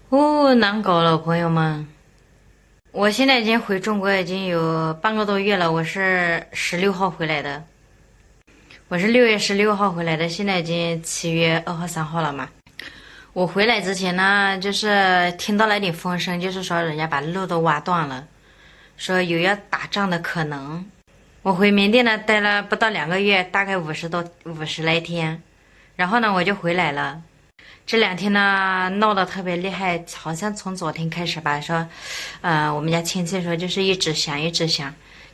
哦，难搞了，朋友们。我现在已经回中国已经有半个多月了，我是16号回来的。我是6月16号回来的，现在已经7月2号、3号了嘛。我回来之前呢，就是听到了一点风声，就是说人家把路都挖断了，说有要打仗的可能。我回缅甸呢，待了不到2个月，大概50来天，然后呢我就回来了。这2天呢闹得特别厉害，好像从昨天开始吧，说，我们家亲戚说就是一直响，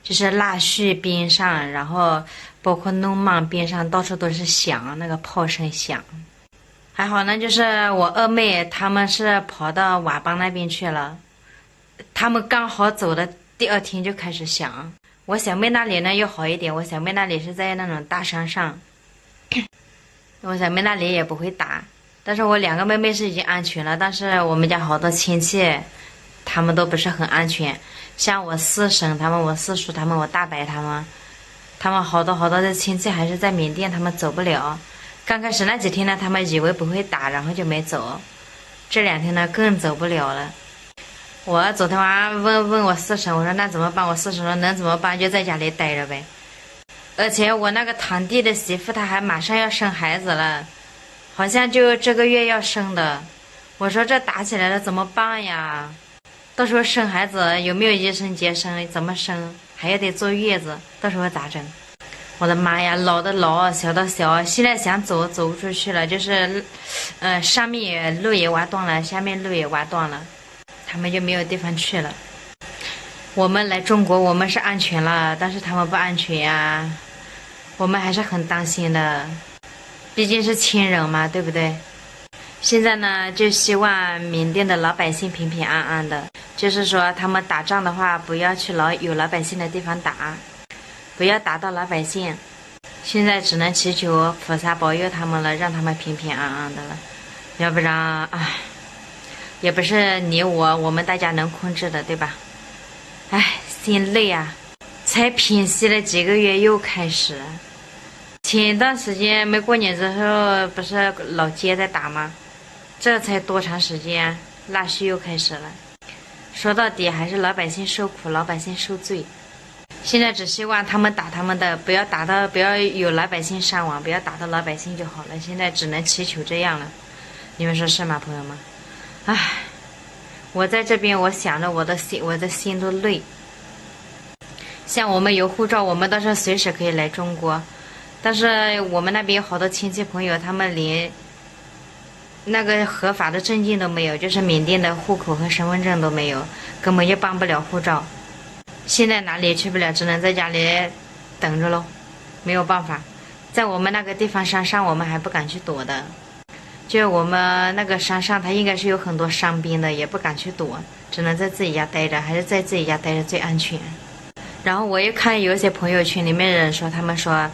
就是腊戌边上，然后包括弄莽边上，到处都是响，那个炮声响。还好呢，就是我二妹他们是跑到佤邦那边去了，他们刚好走的第2天就开始响。我小妹那里呢又好一点，我小妹那里是在那种大山上，我小妹那里也不会打。但是我2个妹妹是已经安全了，但是我们家好多亲戚他们都不是很安全，像我四婶他们，我四叔他们，我大伯他们好多的亲戚还是在缅甸，他们走不了。刚开始那几天呢，他们以为不会打，然后就没走。这2天呢更走不了了。我昨天晚上问我四婶，我说那怎么办？我四婶说能怎么办，就在家里待着呗。而且我那个堂弟的媳妇她还马上要生孩子了，好像就这个月要生的。我说这打起来了怎么办呀？到时候生孩子有没有医生接生？怎么生？还要得坐月子，到时候咋整？我的妈呀，老的老，小的小，现在想走走不出去了，就是，上面路也挖断了，下面路也挖断了，他们就没有地方去了。我们来中国，我们是安全了，但是他们不安全呀，我们还是很担心的，毕竟是亲人嘛，对不对？现在呢，就希望缅甸的老百姓平平安安的，就是说他们打仗的话，不要去有老百姓的地方打，不要打到老百姓。现在只能祈求菩萨保佑他们了，让他们平平安安的了，要不然唉，也不是你我们大家能控制的，对吧？唉，心累啊！才平息了几个月又开始了。前一段时间没过年之后，不是老街在打吗？这才多长时间，腊戌又开始了。说到底还是老百姓受苦，老百姓受罪。现在只希望他们打他们的，不要有老百姓伤亡，不要打到老百姓就好了。现在只能祈求这样了，你们说是吗，朋友们？唉，我在这边，我想着我的心都累。像我们有护照，我们倒是随时可以来中国，但是我们那边有好多亲戚朋友，他们连那个合法的证件都没有，就是缅甸的户口和身份证都没有，根本就办不了护照。现在哪里也去不了，只能在家里等着喽，没有办法。在我们那个地方山上，我们还不敢去躲的，就我们那个山上，它应该是有很多伤兵的，也不敢去躲，只能在自己家待着，还是在自己家待着最安全。然后我又看有些朋友圈里面的人说，他们说，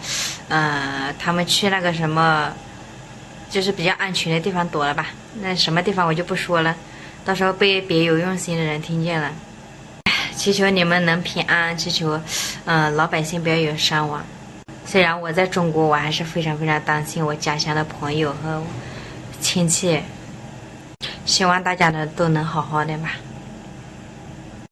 他们去那个什么，就是比较安全的地方躲了吧。那什么地方我就不说了，到时候被别有用心的人听见了。祈求你们能平安，祈求，老百姓不要有伤亡。虽然我在中国，我还是非常非常担心我家乡的朋友和亲戚。希望大家呢都能好好的吧。